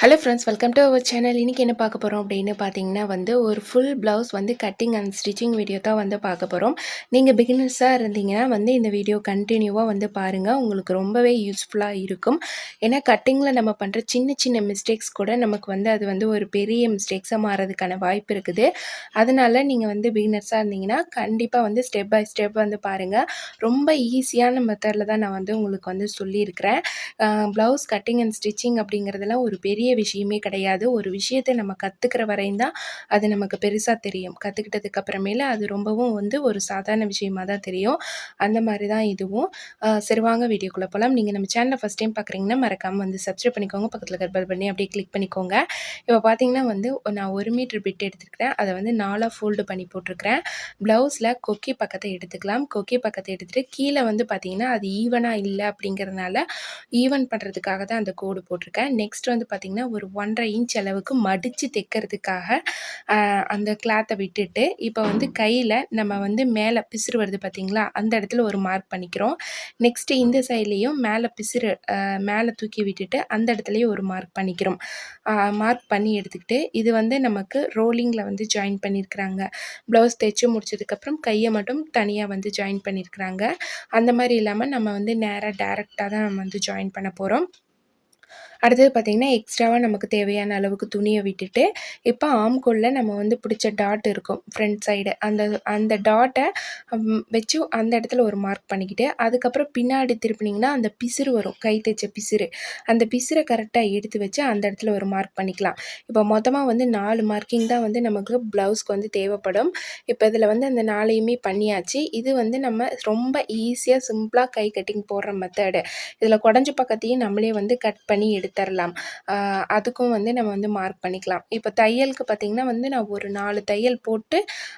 Hello friends, welcome to our channel. இன்றைக்கி என்ன பார்க்க போகிறோம் அப்படின்னு பார்த்தீங்கன்னா ஒரு full blouse cutting and stitching video தான் பார்க்க போகிறோம். நீங்கள் பிகினர்ஸாக இருந்தீங்கன்னா இந்த வீடியோ கண்டினியூவாக பாருங்கள். உங்களுக்கு ரொம்பவே யூஸ்ஃபுல்லாக இருக்கும். ஏன்னா கட்டிங்கில் நம்ம பண்ணுற சின்ன சின்ன மிஸ்டேக்ஸ் கூட நமக்கு அது ஒரு பெரிய மிஸ்டேக்ஸாக மாறதுக்கான வாய்ப்பு இருக்குது. அதனால் நீங்கள் பிகினர்ஸாக இருந்தீங்கன்னா கண்டிப்பாக ஸ்டெப் பை ஸ்டெப் பாருங்கள். ரொம்ப ஈஸியான மெத்தடில் தான் நான் உங்களுக்கு சொல்லியிருக்கிறேன். ப்ளவுஸ் கட்டிங் அண்ட் ஸ்டிச்சிங் அப்படிங்கிறதுலாம் ஒரு பெரிய விஷயமே கிடையாது. ஒரு விஷயத்தை நம்ம கத்துக்கிற வரையும் தான் அது நமக்கு பெருசா தெரியும். கத்துக்கிட்டதுக்கு அப்புறமேல அது ரொம்பவும் ஒரு சாதாரண விஷயமா தான் தெரியும். அந்த மாதிரி தான் இதுவும். சரி வாங்க வீடியோக்குள்ள போலாம். நீங்க நம்ம சேனலை ஃபர்ஸ்ட் டைம் பார்க்குறீங்கன்னா மறக்காம சப்ஸ்கிரைப் பண்ணிக்கோங்க. பக்கத்துல இருக்க பெல் பண்ணி அப்படியே கிளிக் பண்ணிக்கோங்க. இப்போ பார்த்தீங்கன்னா நான் 1 மீட்டர் பிட் எடுத்துருக்கிறேன். அதை 4ஆ ஃபோல்டு பண்ணி போட்டிருக்கிறேன். ப்ளவுஸில் கொக்கி பக்கத்தை எடுத்துக்கலாம். கொக்கி பக்கத்தை எடுத்துட்டு கீழே பார்த்தீங்கன்னா அது ஈவனா இல்லை அப்படிங்கிறதுனால ஈவன் பண்ணுறதுக்காக தான் அந்த கோடு போட்டிருக்கேன். நெக்ஸ்ட் பார்த்தீங்கன்னா ஒரு 1.5 இன்ச் அளவுக்கு மடித்து தைக்கிறதுக்காக அந்த கிளாத்தை விட்டுட்டு இப்போ கையில் நம்ம மேலே பிசுறு வருது பார்த்தீங்களா, அந்த இடத்துல ஒரு மார்க் பண்ணிக்கிறோம். நெக்ஸ்ட்டு இந்த சைட்லேயும் மேலே பிசுறு மேலே தூக்கி விட்டுட்டு அந்த இடத்துலையும் ஒரு மார்க் பண்ணிக்கிறோம். மார்க் பண்ணி எடுத்துக்கிட்டு இது நமக்கு ரோலிங்கில் ஜாயின் பண்ணியிருக்கிறாங்க. ப்ளவுஸ் தைச்சு முடிச்சதுக்கப்புறம் கையை மட்டும் தனியாக ஜாயின் பண்ணியிருக்கிறாங்க. அந்த மாதிரி இல்லாமல் நம்ம நேராக டேரெக்டாக தான் நம்ம ஜாயின் பண்ண போகிறோம். அடுத்தது பார்த்திங்கன்னா எக்ஸ்ட்ராவாக நமக்கு தேவையான அளவுக்கு துணியை விட்டுட்டு இப்போ ஆம்கோலில் நம்ம பிடிச்ச டாட் இருக்கும் ஃப்ரண்ட் சைடு, அந்த அந்த டாட்டை வச்சு அந்த இடத்துல ஒரு மார்க் பண்ணிக்கிட்டு அதுக்கப்புறம் பின்னாடி திருப்பினீங்கன்னா அந்த பிசுறு வரும், கை தைச்ச பிசுறு, அந்த பிசுறை கரெக்டாக எடுத்து வச்சு அந்த இடத்துல ஒரு மார்க் பண்ணிக்கலாம். இப்போ மொத்தமாக 4 மார்க்கிங் தான் நமக்கு ப்ளவுஸ்க்கு தேவைப்படும். இப்போ இதில் அந்த 4யுமே பண்ணியாச்சு. இது நம்ம ரொம்ப ஈஸியாக சிம்பிளாக கை கட்டிங் போடுற மெத்தடு. இதில் குடஞ்ச பக்கத்தையும் நம்மளே கட் பண்ணி எடுத்துடலாம். அதுக்கும் நம்ம மார்க் பண்ணிக்கலாம். இப்போ தையலுக்கு பார்த்திங்கன்னா நான் ஒரு 4 தையல் போட்டு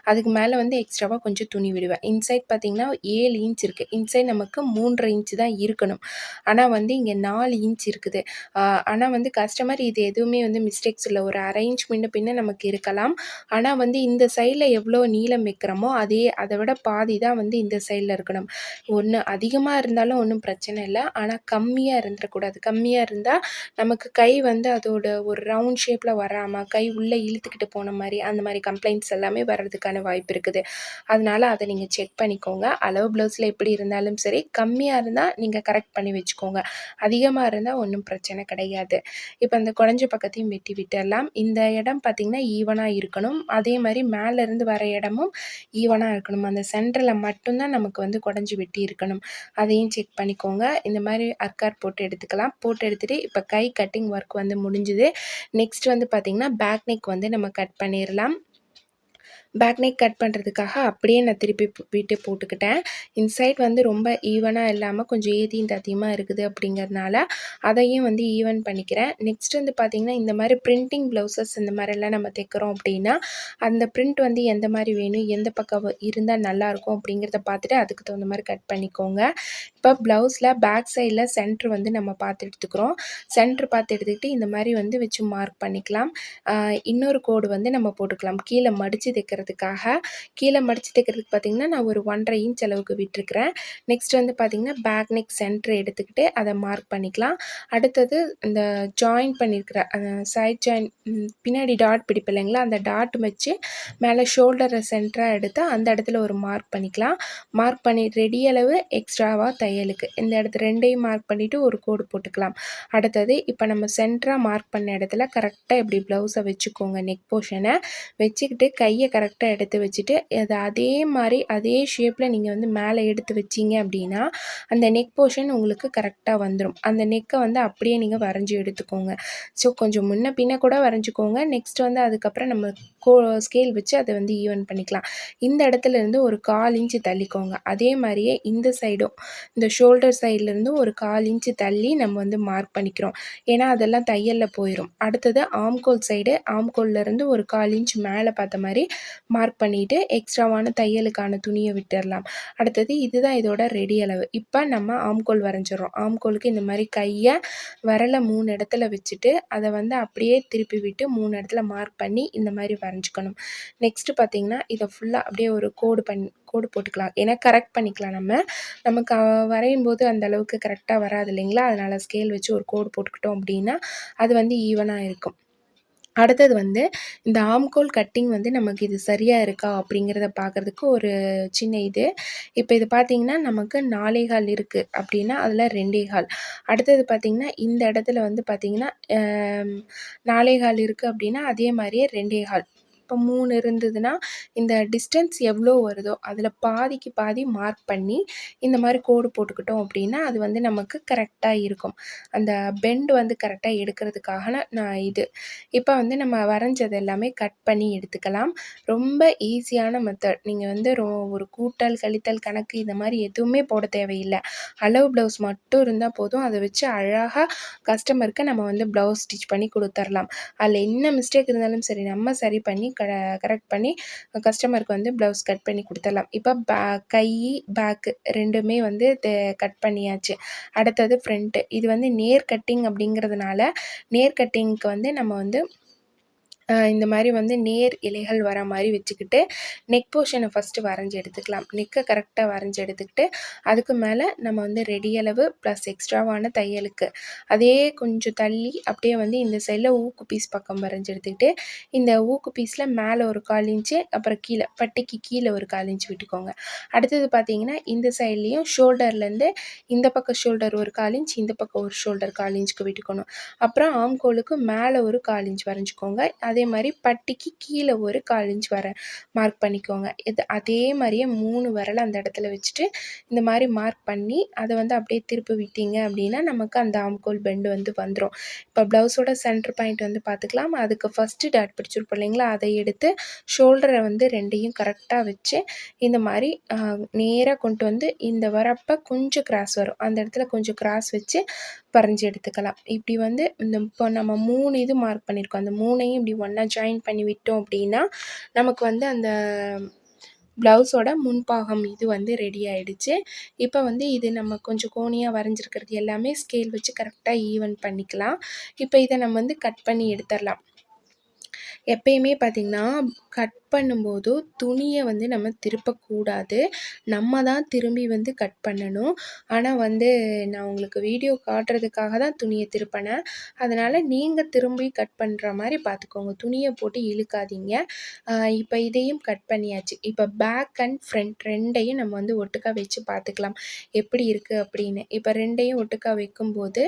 அதுக்கு மேலே எக்ஸ்ட்ராவாக கொஞ்சம் துணி விடுவேன். இன்சைட் பார்த்திங்கன்னா 7 இன்ச் இருக்குது. இன்சைட் நமக்கு 3.5 இன்ச் தான் இருக்கணும். ஆனால் இங்கே 4 இன்ச் இருக்குது. ஆனால் கஸ்டமர் இது எதுவுமே மிஸ்டேக்ஸ் இல்லை. ஒரு 1/2 இன்ச் முன்ன பின்ன நமக்கு இருக்கலாம். ஆனால் இந்த சைடில் எவ்வளோ நீளம் வைக்கிறோமோ அதை விட பாதி தான் இந்த சைடில் இருக்கணும். ஒன்று அதிகமாக இருந்தாலும் ஒன்றும் பிரச்சனை இல்லை. ஆனால் கம்மியாக இருந்துடக்கூடாது. கம்மியாக இருந்தால் நமக்கு கை அதோட ஒரு ரவுண்ட் ஷேப்பில் வராமல் கை உள்ளே இழுத்துக்கிட்டு போன மாதிரி அந்த மாதிரி கம்ப்ளைண்ட்ஸ் எல்லாமே வர்றதுக்கான வாய்ப்பு இருக்குது. அதனால் அதை நீங்கள் செக் பண்ணிக்கோங்க. அளவு ப்ளவுஸில் எப்படி இருந்தாலும் சரி, கம்மியாக இருந்தால் நீங்கள் கரெக்ட் பண்ணி வச்சுக்கோங்க. அதிகமாக இருந்தால் ஒன்றும் பிரச்சனை கிடையாது. இப்போ அந்த குடஞ்ச பக்கத்தையும் வெட்டி விட்டுடலாம். இந்த இடம் பார்த்திங்கன்னா ஈவனாக இருக்கணும். அதே மாதிரி மேலேருந்து வர இடமும் ஈவனாக இருக்கணும். அந்த சென்டரில் மட்டும்தான் நமக்கு குடஞ்சி வெட்டி இருக்கணும். அதையும் செக் பண்ணிக்கோங்க. இந்த மாதிரி அர்க்கார் போட்டு எடுத்துக்கலாம். போட்டு எடுத்துகிட்டு இப்போ கை கட்டிங் ஒர்க் முடிஞ்சுது. நெக்ஸ்ட் பார்த்திங்கன்னா பேக் நெக் நம்ம கட் பண்ணிடலாம். பேக் நெக் கட் பண்ணுறதுக்காக அப்படியே நான் திருப்பி விட்டு போட்டுக்கிட்டேன். இன்சைட் ரொம்ப ஈவனாக இல்லாமல் கொஞ்சம் ஏத்தியும் தாத்தியமாக இருக்குது அப்படிங்கிறதுனால அதையும் ஈவன் பண்ணிக்கிறேன். நெக்ஸ்ட் பார்த்திங்கன்னா இந்த மாதிரி பிரிண்டிங் ப்ளவுசஸ் இந்த மாதிரிலாம் நம்ம தைக்கிறோம் அப்படின்னா அந்த பிரிண்ட் எந்த மாதிரி வேணும், எந்த பக்கம் இருந்தால் நல்லாயிருக்கும் அப்படிங்கிறத பார்த்துட்டு அதுக்கு தகுந்த மாதிரி கட் பண்ணிக்கோங்க. இப்போ ப்ளவுஸில் பேக் சைடில் சென்ட்ரு நம்ம பார்த்து எடுத்துக்கிறோம். சென்ட்ரு பார்த்து எடுத்துக்கிட்டு இந்த மாதிரி வச்சு மார்க் பண்ணிக்கலாம். இன்னொரு கோடு நம்ம போட்டுக்கலாம். கீழே மடித்து தைக்கிறதுக்காக கீழே மடித்து தைக்கிறதுக்கு பார்த்திங்கன்னா நான் ஒரு 1.5 இன்ச் அளவுக்கு விட்டுருக்கிறேன். நெக்ஸ்ட் பார்த்திங்கன்னா பேக் நெக் சென்ட்ரு எடுத்துக்கிட்டு அதை மார்க் பண்ணிக்கலாம். அடுத்தது இந்த ஜாயின் பண்ணியிருக்கிற சைட் ஜாயின் பின்னாடி டாட் பிடிப்பு இல்லைங்களா, அந்த டாட் வச்சு மேலே ஷோல்டரை சென்டராக எடுத்து அந்த இடத்துல ஒரு மார்க் பண்ணிக்கலாம். மார்க் பண்ணி ரெடி அளவு எக்ஸ்ட்ராவாக தையலுக்கு இந்த இடத்துல 2யும் மார்க் பண்ணிவிட்டு ஒரு கோடு போட்டுக்கலாம். அடுத்தது இப்போ நம்ம சென்டராக மார்க் பண்ண இடத்துல கரெக்டாக இப்படி ப்ளவுஸை வச்சுக்கோங்க. நெக் போர்ஷனை வச்சுக்கிட்டு கையை கரெக்டாக எடுத்து வச்சுட்டு அது அதே மாதிரி அதே ஷேப்பில் நீங்கள் மேலே எடுத்து வச்சிங்க அப்படின்னா அந்த நெக் போர்ஷன் உங்களுக்கு கரெக்டாக வந்துடும். அந்த நெக்கை அப்படியே நீங்கள் வரைஞ்சி எடுத்துக்கோங்க. ஸோ கொஞ்சம் முன்ன பின்ன கூட வரைஞ்சிக்கோங்க. நெக்ஸ்ட் அதுக்கப்புறம் நம்ம ஸ்கேல் வச்சு அதை ஈவன் பண்ணிக்கலாம். இந்த இடத்துல இருந்து ஒரு 1/4 இன்ச்சு தள்ளிக்கோங்க. அதே மாதிரியே இந்த சைடும் இந்த ஷோல்டர் சைட்லேருந்து ஒரு 1/4 இன்ச்சு தள்ளி நம்ம மார்க் பண்ணிக்கிறோம். ஏன்னா அதெல்லாம் தையலில் போயிடும். அடுத்தது ஆம்கோல் சைடு, ஆம்கோல்லேருந்து ஒரு 1/4 இன்ச் மேலே பார்த்த மாதிரி மார்க் பண்ணிவிட்டு எக்ஸ்ட்ராவான தையலுக்கான துணியை விட்டுடலாம். அடுத்தது இதுதான் இதோட ரெடி அளவு. இப்போ நம்ம ஆம்கோல் வரைஞ்சிடுறோம். ஆம்கோலுக்கு இந்த மாதிரி கையை விரலை 3 இடத்துல வச்சுட்டு அதை வந்து அப்படியே திருப்பி விட்டு 3 இடத்துல மார்க் பண்ணி இந்த மாதிரி வரைஞ்சிக்கணும். நெக்ஸ்ட்டு பார்த்திங்கன்னா இதை ஃபுல்லாக அப்படியே ஒரு கோடு போட்டுக்கலாம். ஏன்னா கரெக்ட் பண்ணிக்கலாம் நமக்கு வரையும் போது அந்த அளவுக்கு கரெக்டாக வராது இல்லைங்களா, அதனால் ஸ்கேல் வச்சு ஒரு கோடு போட்டுக்கிட்டோம் அப்படின்னா அது வந்து ஈவனாக இருக்கும். அடுத்தது வந்து இந்த ஆம்கோல் கட்டிங் வந்து நமக்கு இது சரியாக இருக்கா அப்படிங்கிறத பார்க்குறதுக்கு ஒரு சின்ன இது. இப்போ இது பார்த்திங்கன்னா நமக்கு 4 1/4 இருக்குது அப்படின்னா அதில் 2 1/4. அடுத்தது பார்த்திங்கன்னா இந்த இடத்துல வந்து பார்த்திங்கன்னா 4 1/4 இருக்குது அப்படின்னா அதே மாதிரியே 2 1/4. இப்போ 3 இருந்ததுன்னா இந்த டிஸ்டன்ஸ் எவ்வளோ வருதோ அதில் பாதிக்கு பாதி மார்க் பண்ணி இந்த மாதிரி கோடு போட்டுக்கிட்டோம் அப்படின்னா அது வந்து நமக்கு கரெக்டாக இருக்கும். அந்த பெண்ட் வந்து கரெக்டாக எடுக்கிறதுக்காக நான் இது. இப்போ வந்து நம்ம வரைஞ்சது எல்லாமே கட் பண்ணி எடுத்துக்கலாம். ரொம்ப ஈஸியான மெத்தட். நீங்கள் வந்து ஒரு கூட்டல் கழித்தல் கணக்கு இந்த மாதிரி எதுவுமே போட தேவையில்லை. அளவு ப்ளவுஸ் மட்டும் இருந்தால் போதும். அதை வச்சு அழகாக கஸ்டமருக்கு நம்ம வந்து ப்ளவுஸ் ஸ்டிச் பண்ணி கொடுத்துர்லாம். அதில் என்ன மிஸ்டேக் இருந்தாலும் சரி நம்ம சரி பண்ணி கரெக்ட் பண்ணி கஸ்டமருக்கு வந்து ப்ளவுஸ் கட் பண்ணி கொடுத்துர்லாம். இப்போ கை பேக்கு 2மே வந்து கட் பண்ணியாச்சு. அடுத்தது ஃப்ரண்ட்டு. இது வந்து நேர் கட்டிங் அப்படிங்கிறதுனால நேர் கட்டிங்க்கு வந்து நம்ம வந்து இந்த மாதிரி வந்து நேர் இலைகள் வர மாதிரி வச்சுக்கிட்டு நெக் போர்ஷனை ஃபஸ்ட்டு வரைஞ்சி எடுத்துக்கலாம். நெக்கை கரெக்டாக வரைஞ்சி எடுத்துக்கிட்டு அதுக்கு மேலே நம்ம வந்து ரெடி அளவு ப்ளஸ் எக்ஸ்ட்ராவான தையலுக்கு அதே கொஞ்சம் தள்ளி அப்படியே வந்து இந்த சைடில் ஊக்கு பீஸ் பக்கம் வரைஞ்சி எடுத்துக்கிட்டு இந்த ஊக்கு பீஸில் மேலே ஒரு 1/4 இன்ச்சு அப்புறம் கீழே பட்டிக்கு கீழே ஒரு 1/4 இன்ச்சு விட்டுக்கோங்க. அடுத்தது பார்த்திங்கன்னா இந்த சைட்லேயும் ஷோல்டர்லேருந்து இந்த பக்கம் ஷோல்டர் ஒரு 1/4 இன்ச், இந்த பக்கம் ஒரு ஷோல்டர் 1/4 இன்ச்சுக்கு விட்டுக்கணும். அப்புறம் ஆம்கோலுக்கு மேலே ஒரு 1/4 இன்ச் வரைஞ்சிக்கோங்க. அதே மாதிரி பட்டிக்கு கீழே ஒரு 1/4 இன்ச் மார்க் பண்ணிக்கோங்க. இது அதே மாதிரியே 3 விரல் அந்த இடத்துல வச்சுட்டு இந்த மாதிரி மார்க் பண்ணி அதை வந்து அப்படியே திருப்பி விட்டீங்க அப்படின்னா நமக்கு அந்த ஆம்கோல் பெண்டு வந்து வந்துடும். இப்போ ப்ளவுஸோட சென்டர் பாயிண்ட் வந்து பார்த்துக்கலாம். அதுக்கு ஃபஸ்ட்டு டாட் பிடிச்சிருப்போம் இல்லைங்களா, அதை எடுத்து ஷோல்டரை வந்து 2யும் கரெக்டாக வச்சு இந்த மாதிரி நேராக கொண்டு வந்து இந்த வரப்போ கொஞ்சம் கிராஸ் வரும். அந்த இடத்துல கொஞ்சம் கிராஸ் வச்சு வரைஞ்சி எடுத்துக்கலாம். இப்படி வந்து இப்போ நம்ம 3 இது மார்க் பண்ணியிருக்கோம். அந்த 3ஐயும் இப்படி ஒன்றா ஜாயின் பண்ணி விட்டோம் அப்படின்னா நமக்கு வந்து அந்த ப்ளவுஸோட முன்பாகம் இது வந்து ரெடி ஆகிடுச்சு. இப்போ வந்து இது நம்ம கொஞ்சம் கோணியாக வரைஞ்சிருக்கிறது எல்லாமே ஸ்கேல் வச்சு கரெக்டாக ஈவன் பண்ணிக்கலாம். இப்போ இதை நம்ம வந்து கட் பண்ணி எடுத்துடலாம். எப்பயுமே பார்த்திங்கன்னா கட் பண்ணும்போது துணியை வந்து நம்ம திருப்பக்கூடாது. நம்ம தான் திரும்பி வந்து கட் பண்ணணும். ஆனால் வந்து நான் உங்களுக்கு வீடியோ காட்டுறதுக்காக தான் துணியை திருப்பினேன். அதனால் நீங்கள் திரும்பி கட் பண்ணுற மாதிரி பார்த்துக்கோங்க. துணியை போட்டு இழுக்காதீங்க. இப்போ இதையும் கட் பண்ணியாச்சு. இப்போ பேக் அண்ட் ஃப்ரண்ட் 2ஐயும் நம்ம வந்து ஒட்டுக்கா வச்சு பார்த்துக்கலாம் எப்படி இருக்குது அப்படின்னு. இப்போ 2ஐயும் ஒட்டுக்கா வைக்கும்போது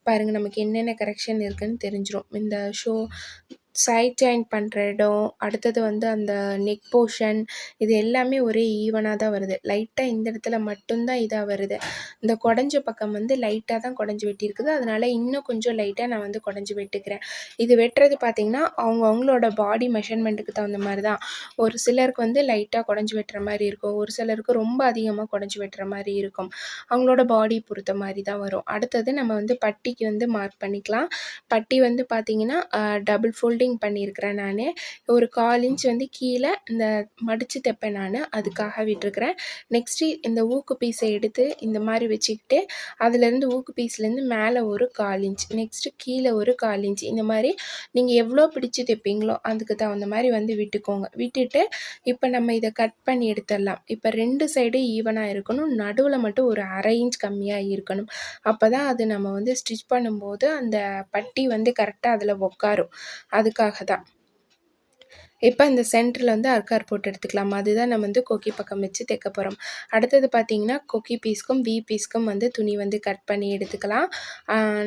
பாருங்கள் நமக்கு என்னென்ன கரெக்ஷன் இருக்குதுன்னு தெரிஞ்சிடும். இந்த சைட் ஜாயின் பண்ணுற இடம், அடுத்தது வந்து அந்த நெக் போர்ஷன் இது எல்லாமே ஒரே ஈவனாக தான் வருது. லைட்டாக இந்த இடத்துல மட்டும்தான் இதாக வருது. இந்த குடஞ்ச பக்கம் வந்து லைட்டாக தான் குடஞ்சி வெட்டியிருக்குது. அதனால் இன்னும் கொஞ்சம் லைட்டாக நான் வந்து குடஞ்சி வெட்டுக்கிறேன். இது வெட்டுறது பார்த்திங்கன்னா அவங்களோட பாடி மெஷர்மெண்ட்டுக்கு தகுந்த மாதிரி தான். ஒரு சிலருக்கு வந்து லைட்டாக குடஞ்சி வெட்டுற மாதிரி இருக்கும். ஒரு சிலருக்கு ரொம்ப அதிகமாக குடஞ்சி வெட்டுற மாதிரி இருக்கும். அவங்களோட பாடி பொறுத்த மாதிரி தான் வரும். அடுத்தது நம்ம வந்து பட்டிக்கு வந்து மார்க் பண்ணிக்கலாம். பட்டி வந்து பார்த்திங்கன்னா டபுள் ஃபோல்டிங் பண்ணியிருக்கிறேன் நான். ஒரு 1/4 இன்ச் வந்து கீழே இந்த மடித்து தைப்பேன் நான், அதுக்காக விட்டுருக்கிறேன். நெக்ஸ்ட்டு இந்த ஊக்கு பீஸை எடுத்து இந்த மாதிரி வச்சுக்கிட்டு அதுலேருந்து ஊக்கு பீஸ்லேருந்து மேலே ஒரு 1/4 இன்ச், நெக்ஸ்ட்டு கீழே ஒரு 1/4 இன்ச், இந்த மாதிரி நீங்கள் எவ்வளோ பிடிச்சி தைப்பீங்களோ அதுக்கு தகுந்த மாதிரி வந்து விட்டுக்கோங்க. விட்டுட்டு இப்போ நம்ம இதை கட் பண்ணி எடுத்துடலாம். இப்போ 2 சைடும் ஈவனாக இருக்கணும். நடுவில் மட்டும் ஒரு 1/2 இன்ச் கம்மியாக இருக்கணும். அப்போ தான் அது நம்ம வந்து ஸ்டிச் பண்ணும்போது அந்த பட்டி வந்து கரெக்டாக அதில் உட்காரும். அதுக்காக தான். இப்போ இந்த சென்டரில் வந்து அர்க்கார் போட்டு எடுத்துக்கலாம். அதுதான் நம்ம வந்து கொக்கி பக்கம் வச்சு தைக்க போகிறோம். அடுத்தது பார்த்திங்கன்னா கொக்கி பீஸ்க்கும் வி பீஸ்க்கும் வந்து துணி வந்து கட் பண்ணி எடுத்துக்கலாம்.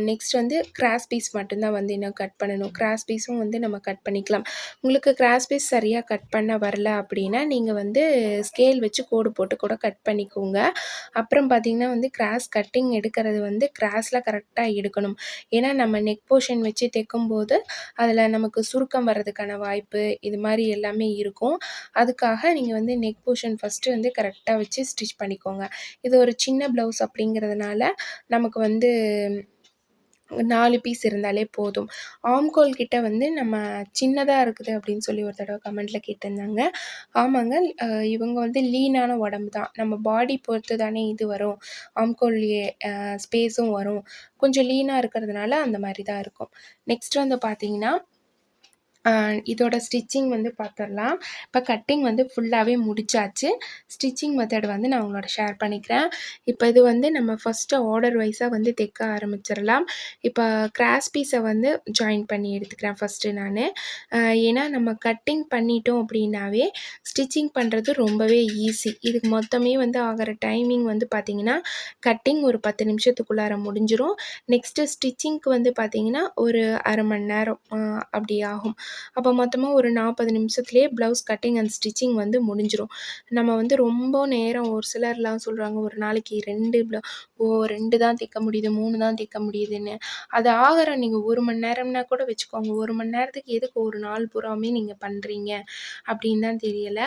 நெக்ஸ்ட் வந்து கிராஸ் பீஸ் மட்டும்தான் வந்து இன்னும் கட் பண்ணணும். கிராஸ் பீஸும் வந்து நம்ம கட் பண்ணிக்கலாம். உங்களுக்கு கிராஸ் பீஸ் சரியாக கட் பண்ண வரல அப்படின்னா நீங்கள் வந்து ஸ்கேல் வச்சு கோடு போட்டு கூட கட் பண்ணிக்கோங்க. அப்புறம் பார்த்திங்கன்னா வந்து கிராஸ் கட்டிங் எடுக்கிறது வந்து கிராஸில் கரெக்டாக எடுக்கணும். ஏன்னா நம்ம நெக் போர்ஷன் வச்சு தைக்கும்போது அதில் நமக்கு சுருக்கம் வர்றதுக்கான வாய்ப்பு இது மாதிரி எல்லாமே இருக்கும். அதுக்காக நீங்கள் வந்து நெக் போர்ஷன் ஃபஸ்ட்டு வந்து கரெக்டாக வச்சு ஸ்டிச் பண்ணிக்கோங்க. இது ஒரு சின்ன ப்ளவுஸ் அப்படிங்கிறதுனால நமக்கு வந்து 4 பீஸ் இருந்தாலே போதும். ஆம்கோல் கிட்ட வந்து நம்ம சின்னதா இருக்குது அப்படின்னு சொல்லி ஒரு தடவ கமெண்ட்ல கேட்டிருந்தாங்க. ஆமாங்க. இவங்க வந்து லீனான உடம்பு தான். நம்ம பாடி பொறுத்து தானே இது வரும். ஆம்கோல்லியே ஸ்பேஸும் வரும். கொஞ்சம் லீனா இருக்கிறதுனால அந்த மாரி தான் இருக்கும். நெக்ஸ்ட் வந்து பார்த்தீங்கன்னா இதோட ஸ்டிச்சிங் வந்து பார்த்துரலாம். இப்போ கட்டிங் வந்து ஃபுல்லாவே முடிச்சாச்சு. ஸ்டிச்சிங் மெத்தட் வந்து நான் உங்களோட ஷேர் பண்ணிக்கிறேன். இப்போ இது வந்து நம்ம ஃபஸ்ட்டு ஆர்டர் வைஸா வந்து தைக்க ஆரம்பிச்சிரலாம். இப்போ கிராஸ் பீஸை வந்து ஜாயின் பண்ணி எடுத்துக்கிறேன் ஃபஸ்ட்டு நானு. ஏன்னா நம்ம கட்டிங் பண்ணிட்டோம் அப்படின்னாவே ஸ்டிச்சிங் பண்ணுறது ரொம்பவே ஈஸி. இதுக்கு மொத்தமே வந்து ஆகிற டைமிங் வந்து பார்த்திங்கன்னா, கட்டிங் ஒரு 10 நிமிஷத்துக்குள்ளார முடிஞ்சிரும். நெக்ஸ்ட்டு ஸ்டிச்சிங்க்கு வந்து பார்த்திங்கன்னா, ஒரு 1/2 மணி நேரம் அப்படி ஆகும். அப்போ மொத்தமா ஒரு 40 நிமிஷத்துலேயே ப்ளவுஸ் கட்டிங் அண்ட் ஸ்டிச்சிங் வந்து முடிஞ்சிரும். நம்ம வந்து ரொம்ப நேரம் ஒரு சிலர்லாம் சொல்கிறாங்க, ஒரு நாளைக்கு 2 தான் தைக்க முடியுது, 3 தான் தைக்க முடியுதுன்னு. அது ஆகிற நீங்கள் 1 மணி நேரம்னா கூட வச்சுக்கோங்க. 1 மணி நேரத்துக்கு எதுக்கு ஒரு நாள் பூராவுமே நீங்கள் பண்ணுறீங்க அப்படின்னு தான் தெரியல.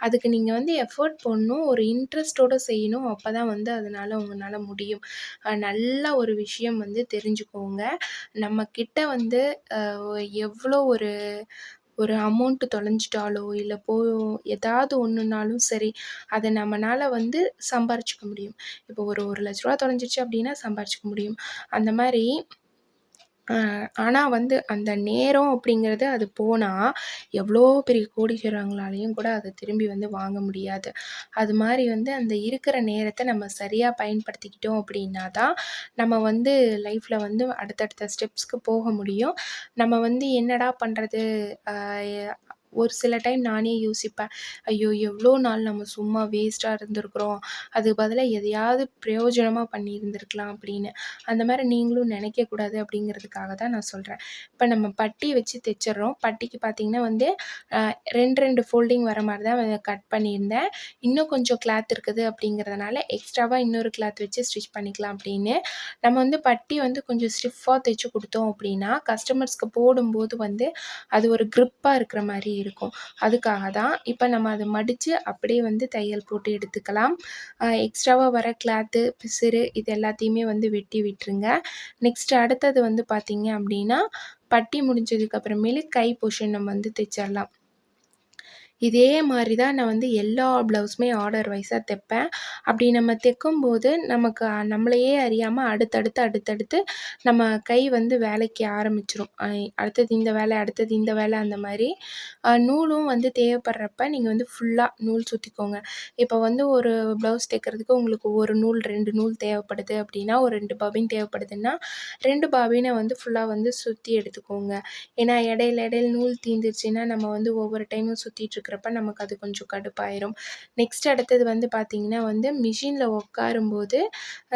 அதுக்கு நீங்கள் வந்து எஃபோர்ட் போடணும், ஒரு இன்ட்ரெஸ்ட்டோட செய்யணும். அப்போ தான் வந்து அதனால உங்களால முடியும். நல்ல ஒரு விஷயம் வந்து தெரிஞ்சுக்கோங்க. நம்ம கிட்ட வந்து எவ்வளோ ஒரு அமௌண்ட்டு தொலைஞ்சிட்டாலோ, இல்ல ஏதாவது ஒண்ணுனாலும் சரி, அத நம்மனால வந்து சம்பாரிச்சுக்க முடியும். இப்போ ஒரு ரூ. 1,00,000 தொலைஞ்சிருச்சு அப்டின்னா சம்பாரிச்சுக்க முடியும். அந்த மாரி ஆனா வந்து அந்த நேரம் அப்படிங்கிறது அது போனா, எவ்வளோ பெரிய கோடீஸ்வரங்களாலயும் கூட அத திரும்பி வந்து வாங்க முடியாது. அது மாரி வந்து அந்த இருக்கிற நேரத்த நம்ம சரியா பயன்படுத்திக்கிட்டோம் அப்படின்னா தான், நம்ம வந்து லைஃப்ல வந்து அடுத்தடுத்த ஸ்டெப்ஸ்க்கு போக முடியும். நம்ம வந்து என்னடா பண்றது? அ ஒரு சில டைம் நானே யோசிப்பேன். ஐயோ! எவ்வளோ நாள் நம்ம சும்மா வேஸ்ட்டா இருந்திருக்கிறோம். அதுக்கு பதிலா எதையாவது பிரயோஜனமா பண்ணியிருந்திருக்கலாம் அப்படின்னு. அந்த மாரி நீங்களும் நினைக்கக்கூடாது அப்படிங்கிறதுக்காக தான் நான் சொல்றேன். இப்ப நம்ம பட்டி வச்சு தைச்சிடுறோம். பட்டிக்கு பார்த்தீங்கன்னா வந்து 2 ஃபோல்டிங் வர மாரி தான் கட் பண்ணியிருந்தேன். இன்னும் கொஞ்சம் கிளாத் இருக்குது அப்படிங்கிறதுனால எக்ஸ்ட்ராவா இன்னொரு கிளாத் வச்சு ஸ்டிச் பண்ணிக்கலாம் அப்படின்னு. நம்ம வந்து பட்டி வந்து கொஞ்சம் ஸ்டிஃப்பா தைச்சு குடுத்தோம் அப்படின்னா, கஸ்டமர்ஸ்க்கு போடும்போது வந்து அது ஒரு கிரிப்பா இருக்கிற மாரி இருக்கும். அதுக்காக தான். இப்ப நம்ம அத மடிச்சு அப்படியே வந்து தையல் போட்டு எடுத்துக்கலாம். எக்ஸ்ட்ராவா வர கிளாத்து, பிசிறு இது எல்லாத்தையுமே வந்து வெட்டி விட்டுருங்க. நெக்ஸ்ட் அடுத்தது வந்து பார்த்தீங்க அப்படின்னா, பட்டி முடிஞ்சதுக்கு அப்புறமேலு கை போர்ஷன் நம்ம வந்து தைச்சிரலாம். இதே மாரி தான் நான் வந்து எல்லா ப்ளவுஸுமே ஆர்டர் வைஸா தைப்பேன். அப்படி நம்ம தைக்கும்போது நமக்கு நம்மளையே அறியாம அடுத்தடுத்து நம்ம கை வந்து வேலைக்கு ஆரம்பிச்சுரும். அடுத்தது இந்த வேலை, அடுத்தது இந்த வேலை அந்த மாரி. நூலும் வந்து தேவைப்படுறப்ப நீங்க வந்து ஃபுல்லா நூல் சுத்திக்கோங்க. இப்போ வந்து ஒரு ப்ளவுஸ் தைக்கிறதுக்கு உங்களுக்கு 1 நூல், 2 நூல் தேவைப்படுது அப்படின்னா, ஒரு 2 பாபின் தேவைப்படுதுன்னா, 2 பாபின வந்து ஃபுல்லா வந்து சுத்தி எடுத்துக்கோங்க. ஏன்னா இடையில நூல் தீந்துருச்சுன்னா, நம்ம வந்து ஒவ்வொரு டைமும் சுத்திட்டுருக்கிறப்ப நமக்கு அது கொஞ்சம் கடுப்பாயிரும். நெக்ஸ்ட் அடுத்தது வந்து பார்த்தீங்கன்னா வந்து மிஷின்ல உட்காரும்போது,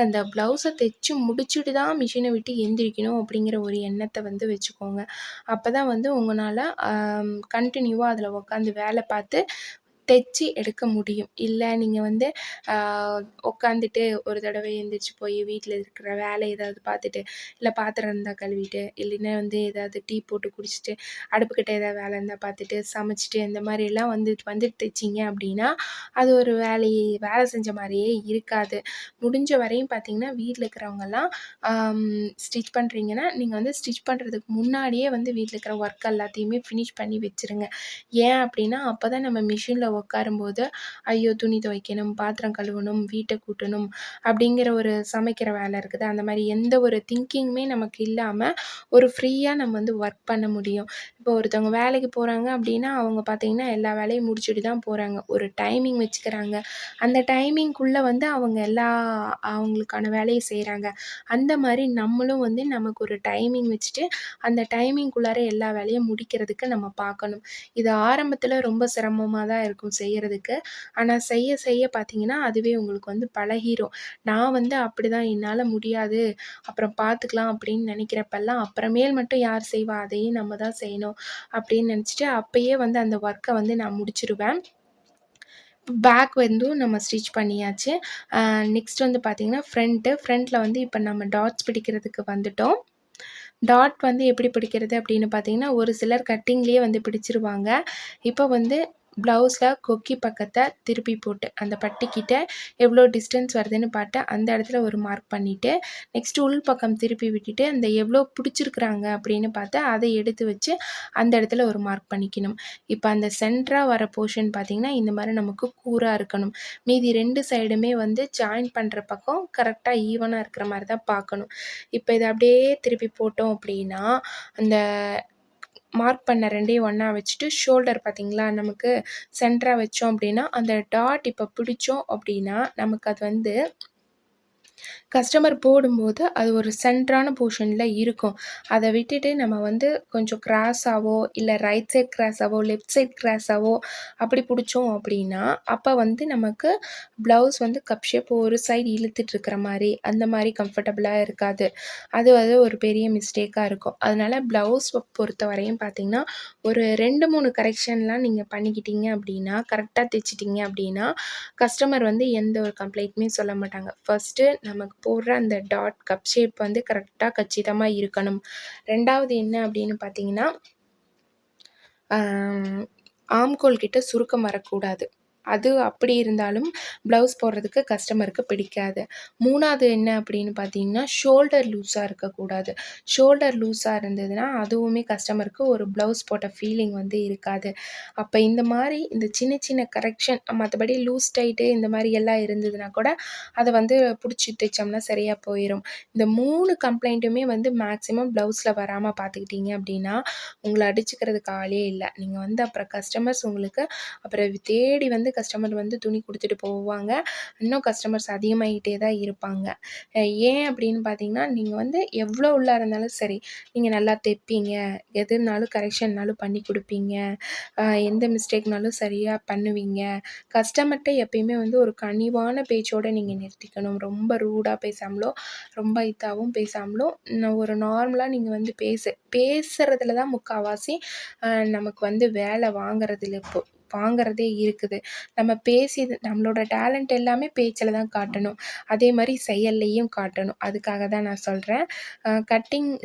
அந்த ப்ளவுஸ தைச்சு முடிச்சுட்டு தான் மிஷின விட்டு எந்திரிக்கணும் அப்படிங்கிற ஒரு எண்ணத்த வந்து வச்சுக்கோங்க. அப்பதான் வந்து உங்கனால கன்டினியூவா அதில உட்காந்து வேலை பார்த்து தைச்சு எடுக்க முடியும். இல்ல நீங்க வந்து ஆ உட்காந்துட்டு ஒரு தடவ எந்திரிச்சு போய் வீட்ல இருக்கிற வேலை ஏதாவது பார்த்துட்டு, இல்ல பாத்திரம் இருந்தா கழுவிட்டு, இல்லைன்னா வந்து ஏதாவது டீ போட்டு குடிச்சிட்டு, அடுப்புக்கிட்ட ஏதாவது வேலை இருந்தா பார்த்துட்டு, சமைச்சுட்டு இந்த மாரிலாம் வந்துட்டு தைச்சீங்க அப்படின்னா, அது ஒரு வேலை செஞ்ச மாரியே இருக்காது. முடிஞ்ச வரையும் பார்த்தீங்கன்னா, வீட்ல இருக்கிறவங்கலாம் ஸ்டிச் பண்றீங்கன்னா, நீங்க வந்து ஸ்டிச் பண்றதுக்கு முன்னாடியே வந்து வீட்ல இருக்கிற ஒர்க் எல்லாத்தையுமே ஃபினிஷ் பண்ணி வச்சுருங்க. ஏன் அப்படின்னா, அப்பதான் நம்ம மிஷின்ல உட்காரும்போது, ஐயோ! துணி துவைக்கணும், பாத்திரம் கழுவணும், வீட்ட கூட்டணும் அப்படிங்கிற ஒரு சமைக்கிற வேலை இருக்குது. அந்த மாரி எந்த ஒரு திங்கிங்குமே நமக்கு இல்லாம, ஒரு ஃப்ரீயா நம்ம வந்து ஒர்க் பண்ண முடியும். இப்போ ஒருத்தவங்க வேலைக்கு போறாங்க அப்படின்னா, அவங்க பார்த்தீங்கன்னா, எல்லா வேலையும் முடிச்சுட்டு தான் போறாங்க. ஒரு டைமிங் வச்சுக்கிறாங்க. அந்த டைமிங்குள்ள வந்து அவங்க அவங்களுக்கான வேலைய செய்றாங்க. அந்த மாரி நம்மளும் வந்து நமக்கு ஒரு டைமிங் வச்சுட்டு, அந்த டைமிங்குள்ளார எல்லா வேலையும் முடிக்கிறதுக்கு நம்ம பார்க்கணும். இது ஆரம்பத்தில ரொம்ப சிரமமா தான் இருக்கும் செய்யறதுக்கு. ஆனா செய்ய செய்ய பார்த்தீங்கன்னா, அதுவே உங்களுக்கு வந்து பழகிரும். நான் வந்து அப்படிதான் என்னால முடியாது, அப்புறம் பார்த்துக்கலாம் அப்படின்னு நினைக்கிறப்பல்லாம், அப்புறமேல் மட்டும் யார் செய்வா? அதையும் நம்ம தான் செய்யணும் அப்படின்னு நினச்சுட்டு, அப்பயே வந்து அந்த ஒர்க்க வந்து நான் முடிச்சுருவேன். பேக் வந்தும் நம்ம ஸ்டிச் பண்ணியாச்சு. நெக்ஸ்ட் வந்து பார்த்தீங்கன்னா, ஃப்ரண்ட்ல வந்து இப்ப நம்ம டாட்ஸ் பிடிக்கிறதுக்கு வந்துட்டோம். டாட் வந்து எப்படி பிடிக்கிறது அப்படின்னு பார்த்தீங்கன்னா, ஒரு சிலர் கட்டிங்லேயே வந்து பிடிச்சிருவாங்க. இப்போ வந்து ப்ளவுஸில் கொக்கி பக்கத்தை திருப்பி போட்டு அந்த பட்டிக்கிட்ட எவ்வளோ டிஸ்டன்ஸ் வருதுன்னு பார்த்து அந்த இடத்துல ஒரு மார்க் பண்ணிவிட்டு நெக்ஸ்ட்டு உள் பக்கம் திருப்பி விட்டுட்டு அந்த எவ்வளோ பிடிச்சிருக்குறாங்க அப்படின்னு பார்த்து அதை எடுத்து வச்சு அந்த இடத்துல ஒரு மார்க் பண்ணிக்கணும். இப்போ அந்த சென்டராக வர போர்ஷன் பார்த்திங்கன்னா இந்த மாதிரி நமக்கு கூராக இருக்கணும். மீதி 2 சைடுமே வந்து ஜாயின் பண்ணுற பக்கம் கரெக்டாக ஈவனாக இருக்கிற மாதிரி தான் பார்க்கணும். இப்போ இதை அப்படியே திருப்பி போட்டோம் அப்படின்னா அந்த மார்க் பண்ண 2யும் ஒன்றா வச்சுட்டு ஷோல்டர் பார்த்திங்களா நமக்கு சென்டராக வச்சோம் அப்படின்னா அந்த டாட் இப்போ பிடிச்சோம் அப்படின்னா நமக்கு அது வந்து கஸ்டமர் போடும்போது அது ஒரு சென்டரான போர்ஷனில் இருக்கும். அதை விட்டுட்டு நம்ம வந்து கொஞ்சம் கிராஸாவோ இல்லை ரைட் சைட் கிராஸாவோ லெஃப்ட் சைட் கிராஸாவோ அப்படி பிடிச்சோம் அப்படின்னா அப்போ வந்து நமக்கு ப்ளவுஸ் வந்து கப் ஷேப் ஒரு சைடு இழுத்துட்டு இருக்கிற மாதிரி அந்த மாதிரி கம்ஃபர்டபுளாக இருக்காது. அது வந்து ஒரு பெரிய மிஸ்டேக்காக இருக்கும். அதனால் ப்ளவுஸ் பொறுத்த வரையும் பார்த்திங்கன்னா ஒரு 2, 3 கரெக்ஷன்லாம் நீங்கள் பண்ணிக்கிட்டீங்க அப்படின்னா கரெக்டாக தைச்சிட்டிங்க அப்படின்னா கஸ்டமர் வந்து எந்த ஒரு கம்ப்ளைண்ட்டுமே சொல்ல மாட்டாங்க. ஃபஸ்ட்டு நமக்கு போடுற அந்த டாட் கப் ஷேப் வந்து கரெக்டாக கச்சிதமாக இருக்கணும். 2வது என்ன அப்படின்னு பார்த்தீங்கன்னா ஆம்கோல் கிட்ட சுருக்கம் வரக்கூடாது. அது அப்படி இருந்தாலும் ப்ளவுஸ் போடுறதுக்கு கஸ்டமருக்கு பிடிக்காது. 3வது என்ன அப்படின்னு பார்த்தீங்கன்னா ஷோல்டர் லூஸாக இருக்கக்கூடாது. ஷோல்டர் லூஸாக இருந்ததுன்னா அதுவுமே கஸ்டமருக்கு ஒரு ப்ளவுஸ் போட்ட ஃபீலிங் வந்து இருக்காது. அப்போ இந்த மாதிரி இந்த சின்ன சின்ன கரெக்ஷன் மற்றபடி லூஸ் டைட்டு இந்த மாதிரி எல்லாம் இருந்ததுன்னா கூட அதை வந்து பிடிச்சி தைச்சோம்னா சரியாக போயிடும். இந்த 3 கம்ப்ளைண்ட்டுமே வந்து மேக்ஸிமம் ப்ளவுஸில் வராமல் பார்த்துக்கிட்டீங்க அப்படின்னா உங்களை அடிச்சுக்கிறதுக்கு ஆளே இல்லை. நீங்கள் வந்து அப்புறம் கஸ்டமர்ஸ் உங்களுக்கு அப்புறம் தேடி வந்து கஸ்டமர் வந்து துணி கொடுத்துட்டு போவாங்க. இன்னும் கஸ்டமர்ஸ் அதிகமாகிட்டே தான் இருப்பாங்க. ஏன் அப்படின்னு பார்த்தீங்கன்னா நீங்கள் வந்து எவ்வளோ உள்ளே இருந்தாலும் சரி நீங்கள் நல்லா தைப்பீங்க, எதுனாலும் கரெக்ஷன்னாலும் பண்ணி கொடுப்பீங்க, எந்த மிஸ்டேக்னாலும் சரியாக பண்ணுவீங்க. கஸ்டமர்கிட்ட எப்பயுமே வந்து ஒரு கனிவான பேச்சோடு நீங்கள் நிறுத்திக்கணும். ரொம்ப ரூடாக பேசாமலோ ரொம்ப இதாகவும் பேசாமலோ ஒரு நார்மலாக நீங்கள் வந்து பேசுகிறதுல தான் முக்கால்வாசி நமக்கு வந்து வேலை வாங்குறதே இருக்குது. நம்ம நம்மளோட டேலண்ட் எல்லாமே பேச்சில் தான் காட்டணும். அதே மாதிரி செயல்லையும் காட்டணும். அதுக்காக தான் நான் சொல்கிறேன்.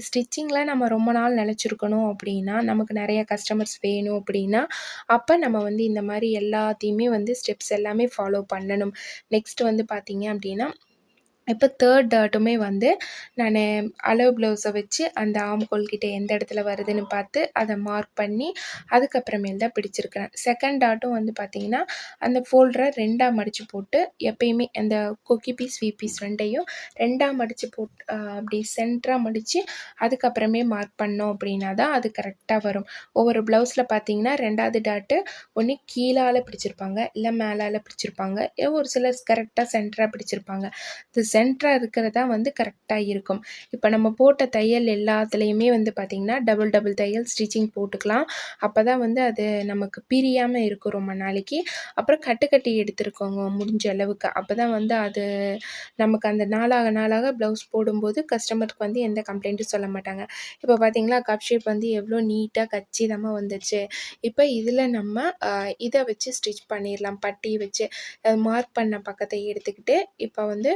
ஸ்டிச்சிங்கில் நம்ம ரொம்ப நாள் நிலச்சிருக்கணும் அப்படின்னா நமக்கு நிறைய கஸ்டமர்ஸ் வேணும் அப்படின்னா அப்போ நம்ம வந்து இந்த மாதிரி எல்லாத்தையுமே வந்து ஸ்டெப்ஸ் எல்லாமே ஃபாலோ பண்ணணும். நெக்ஸ்ட் வந்து பார்த்திங்க அப்படின்னா இப்போ 3 டாட்டுமே வந்து நான் அளவு ப்ளவுஸை வச்சு அந்த ஆம்கோல் கிட்ட எந்த இடத்துல வருதுன்னு பார்த்து அதை மார்க் பண்ணி அதுக்கப்புறமேல் தான் பிடிச்சிருக்கிறேன். 2ண்ட் டாட்டும் வந்து பார்த்திங்கன்னா அந்த ஃபோல்டரை 2ஆக மடித்து போட்டு எப்பயுமே அந்த கொக்கி பீஸ் வி பீஸ் 2யும் 2ஆக மடித்து போட்டு அப்படி சென்டராக மடித்து அதுக்கப்புறமே மார்க் பண்ணோம் அப்படின்னா தான் அது கரெக்டாக வரும். ஒவ்வொரு ப்ளவுஸில் பார்த்திங்கன்னா 2வது டாட்டு ஒன்று கீழால் பிடிச்சிருப்பாங்க, இல்லை மேலால் பிடிச்சிருப்பாங்க, ஒரு சிலர் கரெக்டாக சென்டராக பிடிச்சிருப்பாங்க. சென்டராக இருக்கிறதா வந்து கரெக்டாக இருக்கும். இப்போ நம்ம போட்ட தையல் எல்லாத்துலேயுமே வந்து பார்த்திங்கன்னா டபுள் தையல் ஸ்டிச்சிங் போட்டுக்கலாம். அப்போ தான் வந்து அது நமக்கு பிரியாமல் இருக்கும் ரொம்ப நாளைக்கு. அப்புறம் கட்டி எடுத்துருக்கோங்க முடிஞ்ச அளவுக்கு. அப்போ தான் வந்து அது நமக்கு அந்த நாளாக ப்ளவுஸ் போடும்போது கஸ்டமருக்கு வந்து எந்த கம்ப்ளைண்ட்டும் சொல்ல மாட்டாங்க. இப்போ பார்த்திங்களா கப் ஷேப் வந்து எவ்வளோ நீட்டாக கச்சிதமாக வந்துச்சு. இப்போ இதில் நம்ம இதை வச்சு ஸ்டிச் பண்ணிடலாம். பட்டி வச்சு மார்க் பண்ண பக்கத்தை எடுத்துக்கிட்டு இப்போ வந்து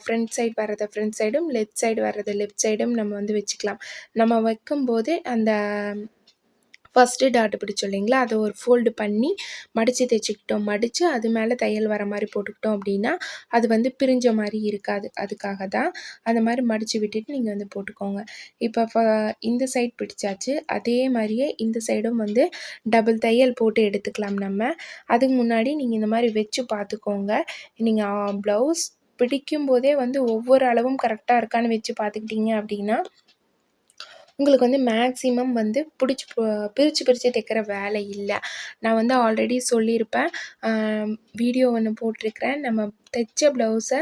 ஃப்ரண்ட் சைடு வர்றதை ஃப்ரண்ட் சைடும் லெஃப்ட் சைடு வர்றதை லெஃப்ட் சைடும் நம்ம வந்து வச்சுக்கலாம். நம்ம வைக்கும்போது அந்த ஃபஸ்ட்டு டாட் பிடிச்சோம் இல்லைங்களா, அதை ஒரு ஃபோல்டு பண்ணி மடித்து தைச்சிக்கிட்டோம். மடித்து அது மேலே தையல் வர மாதிரி போட்டுக்கிட்டோம் அப்படின்னா அது வந்து பிரிஞ்ச மாதிரி இருக்காது. அதுக்காக தான் அந்த மாதிரி மடித்து விட்டுட்டு நீங்கள் வந்து போட்டுக்கோங்க. இப்போ இந்த சைட் பிடிச்சாச்சு. அதே மாதிரியே இந்த சைடும் வந்து டபுள் தையல் போட்டு எடுத்துக்கலாம் நம்ம. அதுக்கு முன்னாடி நீங்கள் இந்த மாதிரி வச்சு பார்த்துக்கோங்க. நீங்கள் ப்ளவுஸ் பிடிக்கும்போதே வந்து ஒவ்வொரு அளவும் கரெக்டாக இருக்கான்னு வச்சு பார்த்துக்கிட்டீங்க அப்படின்னா உங்களுக்கு வந்து மேக்ஸிமம் வந்து பிரித்து தைக்கிற வேலை இல்லை. நான் வந்து ஆல்ரெடி சொல்லியிருப்பேன். வீடியோ ஒன்று போட்டிருக்கிறேன். நம்ம தைச்ச ப்ளவுஸை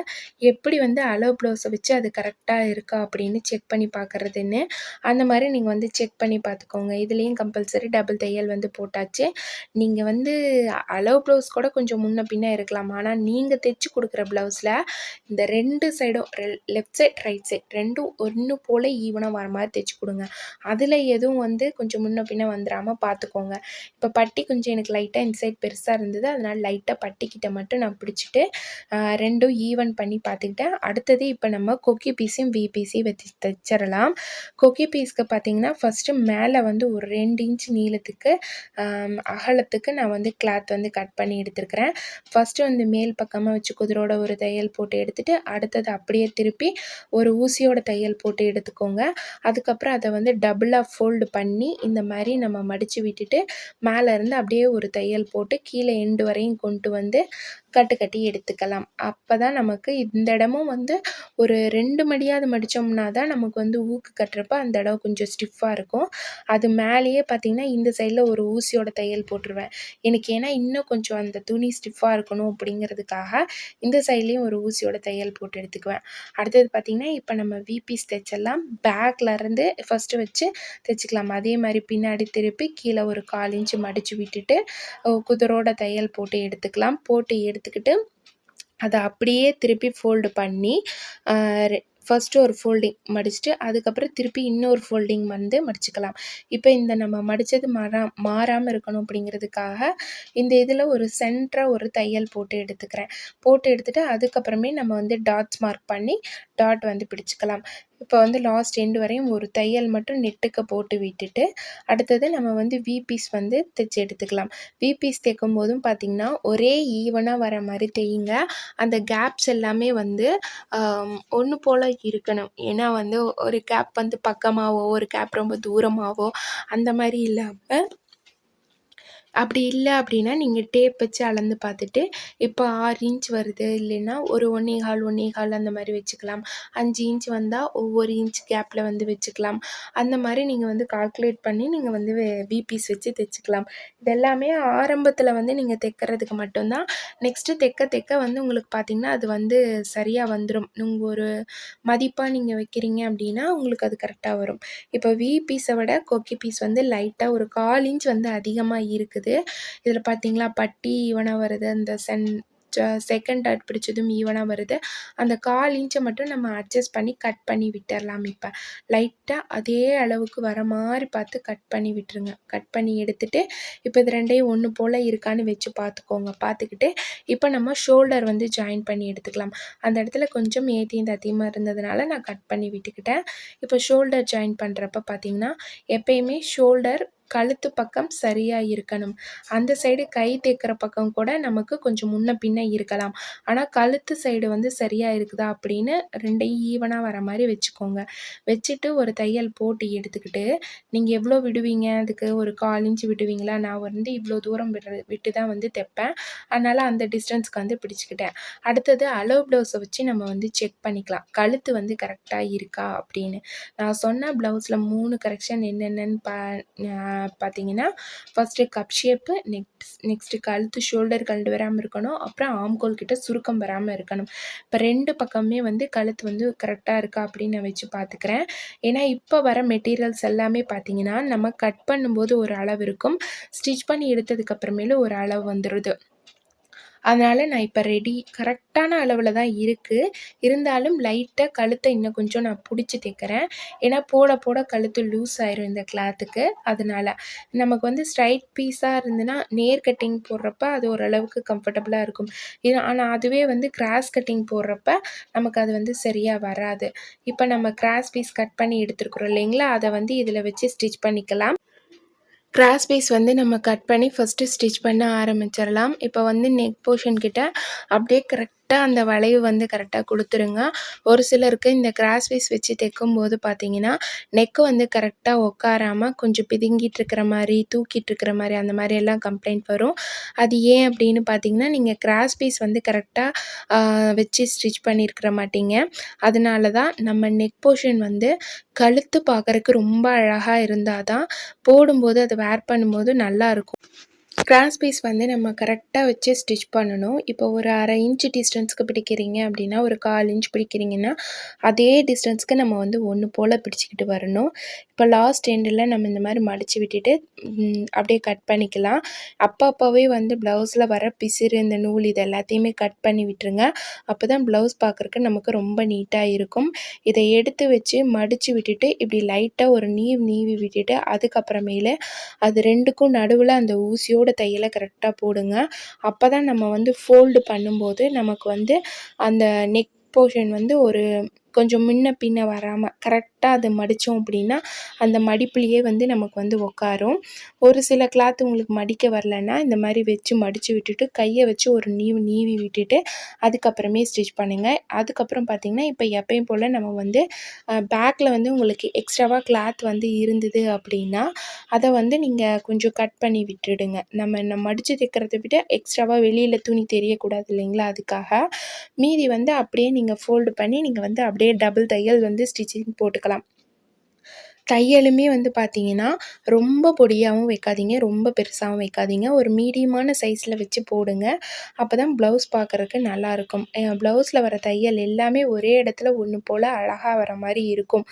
எப்படி வந்து அளவு ப்ளவுஸை வச்சு அது கரெக்டாக இருக்கா அப்படின்னு செக் பண்ணி பார்க்குறதுன்னு. அந்த மாதிரி நீங்கள் வந்து செக் பண்ணி பார்த்துக்கோங்க. இதுலேயும் கம்பல்சரி டபுள் தையல் வந்து போட்டாச்சு. நீங்கள் வந்து அளவு ப்ளவுஸ் கூட கொஞ்சம் முன்ன பின்ன இருக்கலாம். ஆனால் நீங்கள் தைச்சி கொடுக்குற ப்ளவுஸில் இந்த 2 சைடும் லெஃப்ட் சைட் ரைட் சைட் 2ம் ஒன்று போல் ஈவனாக வர மாதிரி தைச்சி கொடுங்க. அதில் எதுவும் வந்து கொஞ்சம் முன்ன பின்ன வந்துடாமல் பார்த்துக்கோங்க. இப்போ பட்டி கொஞ்சம் எனக்கு லைட்டாக இந்த சைட் பெருசாக இருந்தது. அதனால் லைட்டாக பட்டிக்கிட்ட மட்டும் நான் பிடிச்சிட்டு 2ம் ஈவன் பண்ணி பார்த்துக்கிட்டேன். அடுத்தது இப்போ நம்ம கொக்கி பீஸையும் பீஸையும் வச்சு தைச்சிடலாம். கொக்கி பீஸ்க்கு பார்த்தீங்கன்னா ஃபஸ்ட்டு மேலே வந்து ஒரு 2 இன்ச் நீளத்துக்கு அகலத்துக்கு நான் வந்து கிளாத் வந்து கட் பண்ணி எடுத்துருக்கிறேன். ஃபஸ்ட்டு வந்து மேல் பக்கமாக வச்சு குதிரோட ஒரு தையல் போட்டு எடுத்துகிட்டு அடுத்தது அப்படியே திருப்பி ஒரு ஊசியோட தையல் போட்டு எடுத்துக்கோங்க. அதுக்கப்புறம் அதை வந்து டபுளாக ஃபோல்டு பண்ணி இந்த மாதிரி நம்ம மடித்து விட்டுட்டு மேலேருந்து அப்படியே ஒரு தையல் போட்டு கீழே எண்டு வரையும் கொண்டு வந்து கட்டி எடுத்துக்கலாம். அப்போ தான் நமக்கு இந்த இடமும் வந்து ஒரு 2 மடியாவது மடித்தோம்னா தான் நமக்கு வந்து ஊக்கு கட்டுறப்ப அந்த இடம் கொஞ்சம் ஸ்டிஃபாக இருக்கும். அது மேலேயே பார்த்திங்கன்னா இந்த சைடில் ஒரு ஊசியோட தையல் போட்டுருவேன். எனக்கு ஏன்னா இன்னும் கொஞ்சம் அந்த துணி ஸ்டிஃபாக இருக்கணும் அப்படிங்கிறதுக்காக இந்த சைட்லேயும் ஒரு ஊசியோட தையல் போட்டு எடுத்துக்குவேன். அடுத்தது பார்த்திங்கன்னா இப்போ நம்ம பீஸ் தைச்சிடலாம். பேக்லேருந்து ஃபஸ்ட்டு வச்சு தைச்சிக்கலாம். அதே மாதிரி பின்னாடி திருப்பி கீழே ஒரு 1/4 இன்ச்சு மடித்து விட்டுட்டு குதிரோட தையல் போட்டு எடுத்துக்கலாம். போட்டு எடுத்துக்கிட்டு அதை அப்படியே திருப்பி ஃபோல்டு பண்ணி ஃபஸ்ட்டு ஒரு ஃபோல்டிங் மடிச்சுட்டு அதுக்கப்புறம் திருப்பி இன்னொரு ஃபோல்டிங் வந்து மடிச்சுக்கலாம். இப்போ இந்த நம்ம மடித்தது மாறாமல் இருக்கணும் அப்படிங்கிறதுக்காக இந்த இதில் ஒரு சென்டராக ஒரு தையல் போட்டு எடுத்துக்கிறேன். போட்டு எடுத்துகிட்டு அதுக்கப்புறமே நம்ம வந்து டாட்ஸ் மார்க் பண்ணி டாட் வந்து பிடிச்சிக்கலாம். இப்போ வந்து லாஸ்ட் எண்டு வரையும் ஒரு தையல் மட்டும் நெட்டுக்கு போட்டு விட்டுட்டு அடுத்தது நம்ம வந்து பீஸ் வந்து தைச்சி எடுத்துக்கலாம். பீஸ் தைக்கும் போதும் பார்த்திங்கன்னா ஒரே ஈவனாக வர மாதிரி தையுங்க. அந்த கேப்ஸ் எல்லாமே வந்து ஒன்று போல் இருக்கணும். ஏன்னா வந்து ஒரு கேப் வந்து பக்கமாகவோ ஒரு கேப் ரொம்ப தூரமாகவோ அந்த மாதிரி இல்லாமல் அப்படி இல்லை அப்படின்னா நீங்கள் டேப் வச்சு அளந்து பார்த்துட்டு இப்போ 6 இன்ச் வருது இல்லைன்னா ஒரு 1 1/4 அந்த மாதிரி வச்சுக்கலாம். 5 இன்ச் வந்தால் ஒவ்வொரு இன்ச் கேப்பில் வந்து வச்சுக்கலாம். அந்த மாதிரி நீங்கள் வந்து கால்குலேட் பண்ணி நீங்கள் வந்து பீஸ் வச்சு தைச்சிக்கலாம். இதெல்லாமே ஆரம்பத்தில் வந்து நீங்கள் தைக்கிறதுக்கு மட்டும்தான். நெக்ஸ்ட்டு தைக்க வந்து உங்களுக்கு பார்த்திங்கன்னா அது வந்து சரியாக வந்துடும். நீங்கள் ஒரு மதிப்பாக நீங்கள் வைக்கிறீங்க அப்படின்னா உங்களுக்கு அது கரெக்டாக வரும். இப்போ பீஸை விட கொக்கி பீஸ் வந்து லைட்டாக ஒரு 1/4 இன்ச் வந்து அதிகமாக இருக்குது. இதில் பார்த்தீங்களா பட்டி ஈவனாக வருது. அந்த செகண்ட் டாட் பிடிச்சதும் ஈவனாக வருது. அந்த 1/4 இன்ச்சை மட்டும் நம்ம அட்ஜஸ்ட் பண்ணி கட் பண்ணி விட்டுறலாம். இப்போ லைட்டாக அதே அளவுக்கு வர மாதிரி பார்த்து கட் பண்ணி விட்டுருங்க. கட் பண்ணி எடுத்துகிட்டு இப்போ இது ரெண்டையும் ஒன்று போல் இருக்கான்னு வச்சு பார்த்துக்கோங்க. பார்த்துக்கிட்டு இப்போ நம்ம ஷோல்டர் வந்து ஜாயின் பண்ணி எடுத்துக்கலாம். அந்த இடத்துல கொஞ்சம் ஏத்தியும் தத்தியமாக இருந்ததுனால நான் கட் பண்ணி விட்டுக்கிட்டேன். இப்போ ஷோல்டர் ஜாயின் பண்ணுறப்ப பார்த்திங்கன்னா எப்பயுமே ஷோல்டர் கழுத்து பக்கம் சரியாக இருக்கணும். அந்த சைடு கை தைக்கிற பக்கம் கூட நமக்கு கொஞ்சம் முன்ன பின்ன இருக்கலாம். ஆனால் கழுத்து சைடு வந்து சரியாக இருக்குதா அப்படின்னு ரெண்டையும் ஈவனாக வர மாதிரி வச்சுக்கோங்க. வச்சுட்டு ஒரு தையல் போட்டு எடுத்துக்கிட்டு நீங்கள் எவ்வளோ விடுவீங்க, அதுக்கு ஒரு 1/4 இன்ச் விடுவீங்களா? நான் வந்து இவ்வளோ தூரம் விட்டு தான் வந்து தைப்பேன். அதனால் அந்த டிஸ்டன்ஸ்க்கு வந்து பிடிச்சிக்கிட்டேன். அடுத்தது அளவு ப்ளவுஸை வச்சு நம்ம வந்து செக் பண்ணிக்கலாம். கழுத்து வந்து கரெக்டாக இருக்கா அப்படின்னு. நான் சொன்ன ப்ளவுஸில் 3 கரெக்ஷன் என்னென்னு பார்த்தீங்கன்னா ஃபஸ்ட்டு கப் ஷேப்பு, நெக்ஸ்ட்டு கழுத்து ஷோல்டர் கழண்டு வராமல் இருக்கணும். அப்புறம் ஆம்கோல் கிட்ட சுருக்கம் வராமல் இருக்கணும். இப்போ 2 பக்கமே வந்து கழுத்து வந்து கரெக்டாக இருக்கா அப்படின்னு நான் வச்சு பார்த்துக்கிறேன். ஏன்னா இப்போ வர மெட்டீரியல்ஸ் எல்லாமே பார்த்தீங்கன்னா நம்ம கட் பண்ணும்போது ஒரு அளவு இருக்கும், ஸ்டிச் பண்ணி எடுத்ததுக்கப்புறமேலு ஒரு அளவு வந்துடுது. அதனால் நான் இப்போ கரெக்டான அளவில் தான் இருக்குது. இருந்தாலும் லைட்டாக கழுத்தை இன்னும் கொஞ்சம் நான் பிடிச்சி தைக்கிறேன். ஏன்னா போட கழுத்து லூஸ் ஆயிரும் இந்த கிளாத்துக்கு. அதனால் நமக்கு வந்து ஸ்ட்ரைட் பீஸாக இருந்துன்னா நேர் கட்டிங் போடுறப்ப அது ஓரளவுக்கு கம்ஃபர்டபுளாக இருக்கும். ஆனால் அதுவே வந்து கிராஸ் கட்டிங் போடுறப்ப நமக்கு அது வந்து சரியாக வராது. இப்போ நம்ம கிராஸ் பீஸ் கட் பண்ணி எடுத்துருக்குறோம் இல்லைங்களா, அதை வந்து இதில் வச்சு ஸ்டிச் பண்ணிக்கலாம். கிராஸ் பீஸ் வந்து நம்ம கட் பண்ணி ஃபஸ்ட்டு ஸ்டிச் பண்ண ஆரம்பிச்சிடலாம். இப்போ வந்து நெக் போர்ஷன் கிட்ட அப்படியே கரெக்டாக அந்த வளைவு வந்து கரெக்டாக கொடுத்துருங்க. ஒரு சிலருக்கு இந்த கிராஸ் பீஸ் வச்சு தைக்கும்போது பார்த்தீங்கன்னா நெக்கு வந்து கரெக்டாக உட்காராமல் கொஞ்சம் பிதுங்கிட்டு இருக்கிற மாதிரி, தூக்கிட்டு இருக்கிற மாதிரி அந்த மாதிரி எல்லாம் கம்ப்ளைண்ட் வரும். அது ஏன் அப்படின்னு பார்த்தீங்கன்னா நீங்கள் கிராஸ் பீஸ் வந்து கரெக்டாக வச்சு ஸ்டிச் பண்ணியிருக்கிற மாட்டீங்க. அதனால தான் நம்ம நெக் போர்ஷன் வந்து கழுத்து பார்க்குறக்கு ரொம்ப அழகாக இருந்தால் தான் போடும்போது அதை வேர் பண்ணும்போது நல்லாயிருக்கும். கிராஸ் பீஸ் வந்து நம்ம கரெக்டாக வச்சு ஸ்டிச் பண்ணணும். இப்போ ஒரு 1/2 இன்ச் டிஸ்டன்ஸ்க்கு பிடிக்கிறீங்க அப்படின்னா ஒரு 1/4 இன்ச் பிடிக்கிறீங்கன்னா அதே டிஸ்டன்ஸ்க்கு நம்ம வந்து ஒன்று போல் பிடிச்சிக்கிட்டு வரணும். இப்போ லாஸ்ட் எண்டில் நம்ம இந்த மாதிரி மடித்து விட்டுட்டு அப்படியே கட் பண்ணிக்கலாம். அப்போவே வந்து ப்ளவுஸில் வர பிசிறு இந்த நூல் இது எல்லாத்தையுமே கட் பண்ணி விட்டுருங்க. அப்போ தான் ப்ளவுஸ் பார்க்குறக்கு நமக்கு ரொம்ப நீட்டாக இருக்கும். இதை எடுத்து வச்சு மடித்து விட்டுட்டு இப்படி லைட்டாக ஒரு நீவி விட்டுட்டு அதுக்கப்புறமேல அது 2க்கும் நடுவில் அந்த ஊசியோட தையலை கரெக்டாக போடுங்க. அப்போ தான் நம்ம வந்து ஃபோல்டு பண்ணும்போது நமக்கு வந்து அந்த நெக் போர்ஷன் வந்து ஒரு கொஞ்சம் முன்ன பின்ன வராமல் கரெக்டாக அதை மடித்தோம் அப்படின்னா அந்த மடிப்புலேயே வந்து நமக்கு வந்து உட்காரும். ஒரு சில கிளாத் உங்களுக்கு மடிக்க வரலன்னா இந்த மாதிரி வச்சு மடித்து விட்டுட்டு கையை வச்சு ஒரு நீவி விட்டுட்டு அதுக்கப்புறமே ஸ்டிச் பண்ணுங்கள். அதுக்கப்புறம் பார்த்திங்கன்னா இப்போ எப்பயும் போல் நம்ம வந்து பேக்கில் வந்து உங்களுக்கு எக்ஸ்ட்ராவாக கிளாத் வந்து இருந்தது அப்படின்னா அதை வந்து நீங்கள் கொஞ்சம் கட் பண்ணி விட்டுடுங்க. நம்ம மடித்து தைக்கிறத விட எக்ஸ்ட்ராவாக வெளியில் துணி தெரியக்கூடாது இல்லைங்களா, அதுக்காக. மீதி வந்து அப்படியே நீங்கள் ஃபோல்டு பண்ணி நீங்கள் வந்து அப்படியே டபுள் தையல் வந்து ஸ்டிச்சிங் போட்டுக்கலாம். தையலுமே வந்து பார்த்தீங்கன்னா ரொம்ப பொடியாகவும் வைக்காதீங்க, ரொம்ப பெருசாகவும் வைக்காதீங்க. ஒரு மீடியமான சைஸில் வச்சு போடுங்க. அப்போ தான் ப்ளவுஸ் பார்க்குறக்கு நல்லாயிருக்கும். ப்ளவுஸில் வர தையல் எல்லாமே ஒரே இடத்துல ஒன்று போல் அழகாக வர மாதிரி இருக்கும்.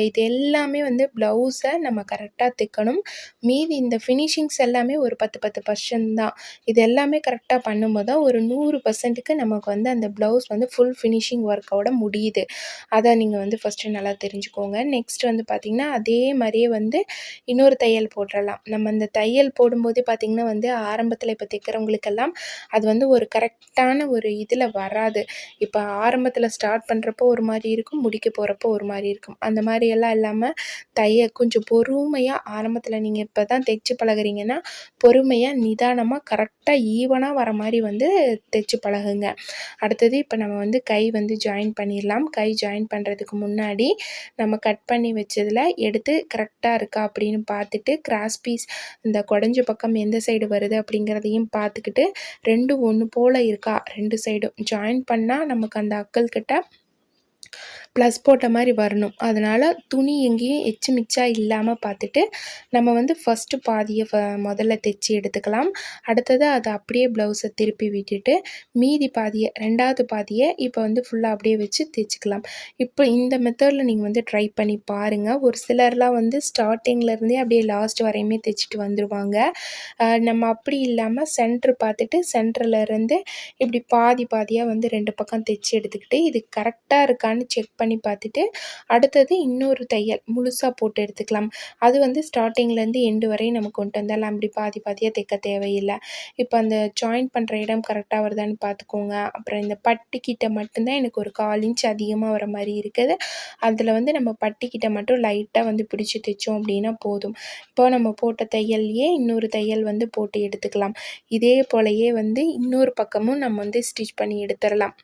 இது எல்லாமே வந்து ப்ளவுஸை நம்ம கரெக்டாக தைக்கணும். மீதி இந்த ஃபினிஷிங்ஸ் எல்லாமே ஒரு 10% தான். இது எல்லாமே கரெக்டாக பண்ணும்போது தான் ஒரு 100%க்கு நமக்கு வந்து அந்த ப்ளவுஸ் வந்து ஃபுல் ஃபினிஷிங் ஒர்க்கோட முடியுது. அதை நீங்கள் வந்து ஃபஸ்ட்டு நல்லா தெரிஞ்சுக்கோங்க. நெக்ஸ்ட் வந்து பார்த்திங்கன்னா அதே மாதிரியே வந்து இன்னொரு தையல் போட்டுடலாம். நம்ம இந்த தையல் போடும்போதே பார்த்திங்கன்னா வந்து ஆரம்பத்தில் இப்போ தைக்கிறவங்களுக்கெல்லாம் அது வந்து ஒரு கரெக்டான ஒரு இதில் வராது. இப்போ ஆரம்பத்தில் ஸ்டார்ட் பண்ணுறப்போ ஒரு மாதிரி இருக்கும், முடிக்க போகிறப்போ ஒரு மாதிரி இருக்கும். அந்த மாதிரியெல்லாம் இல்லாமல் கொஞ்சம் பொறுமையாக ஆரம்பத்தில் நீங்கள் இப்போ தான் தைச்சு பழகுறீங்கன்னா பொறுமையாக நிதானமாக கரெக்டாக ஈவனாக வர மாதிரி வந்து தைச்சு பழகுங்க. அடுத்தது இப்போ நம்ம வந்து கை வந்து ஜாயின் பண்ணிடலாம். கை ஜாயின் பண்ணுறதுக்கு முன்னாடி நம்ம கட் பண்ணி வச்சதில் எடுத்து கரெக்டாக இருக்கா அப்படின்னு பார்த்துட்டு கிராஸ் பீஸ் இந்த குடஞ்ச பக்கம் எந்த சைடு வருது அப்படிங்கிறதையும் பார்த்துக்கிட்டு 2 ஒன்று போல் இருக்கா 2 சைடும் ஜாயின் பண்ணால் நமக்கு அந்த அக்கல் கிட்ட ப்ளஸ் போட்ட மாதிரி வரணும். அதனால் துணி எங்கேயும் எச்சு மிச்சா இல்லாமல் பார்த்துட்டு நம்ம வந்து ஃபஸ்ட்டு பாதியை முதல்ல தைச்சி எடுத்துக்கலாம். அடுத்தது அதை அப்படியே ப்ளவுஸை திருப்பி விட்டுட்டு மீதி பாதியை 2வது பாதியை இப்போ வந்து ஃபுல்லாக அப்படியே வச்சு தைச்சிக்கலாம். இப்போ இந்த மெத்தடில் நீங்கள் வந்து ட்ரை பண்ணி பாருங்கள். ஒரு சிலர்லாம் வந்து ஸ்டார்டிங்லேருந்தே அப்படியே லாஸ்ட் வரையுமே தைச்சிட்டு வந்துடுவாங்க. நம்ம அப்படி இல்லாமல் சென்ட்ரு பார்த்துட்டு சென்டர்லேருந்து இப்படி பாதியாக வந்து 2 பக்கம் தைச்சி எடுத்துக்கிட்டு இது கரெக்டாக இருக்கான்னு செக் பண்ணி பார்த்துட்டு அடுத்தது இன்னொரு தையல் முழுசாக போட்டு எடுத்துக்கலாம். அது வந்து ஸ்டார்டிங்லேருந்து எண்டு வரையும் நம்ம கொண்டு வந்தாலும் அப்படி பாதியாக தைக்க தேவையில்லை. இப்போ அந்த ஜாயின் பண்ணுற இடம் கரெக்டாக வருதான்னு பார்த்துக்கோங்க. அப்புறம் இந்த பட்டிக்கிட்ட மட்டும்தான் எனக்கு ஒரு 1/4 இன்ச் அதிகமாக வர மாதிரி இருக்குது. அதில் வந்து நம்ம பட்டிக்கிட்ட மட்டும் லைட்டாக வந்து பிடிச்சி தைச்சோம் அப்படின்னா போதும். இப்போ நம்ம போட்ட தையல்லையே இன்னொரு தையல் வந்து போட்டு எடுத்துக்கலாம். இதே போலயே வந்து இன்னொரு பக்கமும் நம்ம வந்து ஸ்டிச் பண்ணி எடுத்துடலாம்.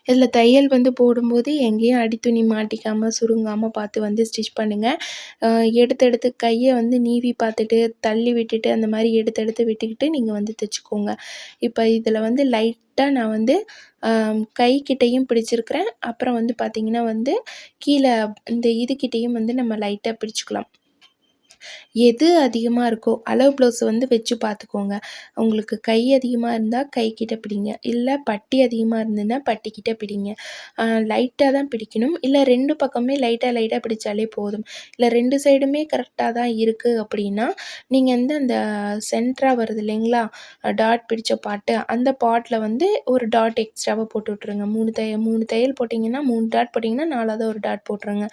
இதில் தையல் வந்து போடும்போது எங்கேயும் அடித்துணி மாட்டிக்காமல் சுருங்காமல் பார்த்து வந்து ஸ்டிச் பண்ணுங்கள். எடுத்து கையை வந்து நீவி பார்த்துட்டு தள்ளி விட்டுட்டு அந்த மாதிரி எடுத்து விட்டுக்கிட்டு நீங்கள் வந்து தைச்சிக்கோங்க. இப்போ இதில் வந்து லைட்டாக நான் வந்து கைக்கிட்டையும் பிடிச்சிருக்கிறேன். அப்புறம் வந்து பார்த்திங்கன்னா வந்து கீழே இந்த இதுக்கிட்டையும் வந்து நம்ம லைட்டாக பிடிச்சிக்கலாம். எது அதிகமாக இருக்கோ அளவு ப்ளவுஸை வந்து வச்சு பார்த்துக்கோங்க. உங்களுக்கு கை அதிகமாக இருந்தால் கைக்கிட்ட பிடிங்க, இல்லை பட்டி அதிகமாக இருந்ததுன்னா பட்டிக்கிட்ட பிடிங்க. லைட்டாக தான் பிடிக்கணும், இல்லை 2 பக்கமே லைட்டாக பிடிச்சாலே போதும். இல்லை 2 சைடுமே கரெக்டாக தான் இருக்குது அப்படின்னா நீங்கள் வந்து அந்த சென்டராக வருது இல்லைங்களா டாட் பிடிச்ச பாட்டு, அந்த பாட்டில் வந்து ஒரு டாட் எக்ஸ்ட்ராவாக போட்டு விட்ருங்க. 3 தையல் போட்டிங்கன்னா 3 டாட் போட்டிங்கன்னா 4வது ஒரு டாட் போட்டுருங்க.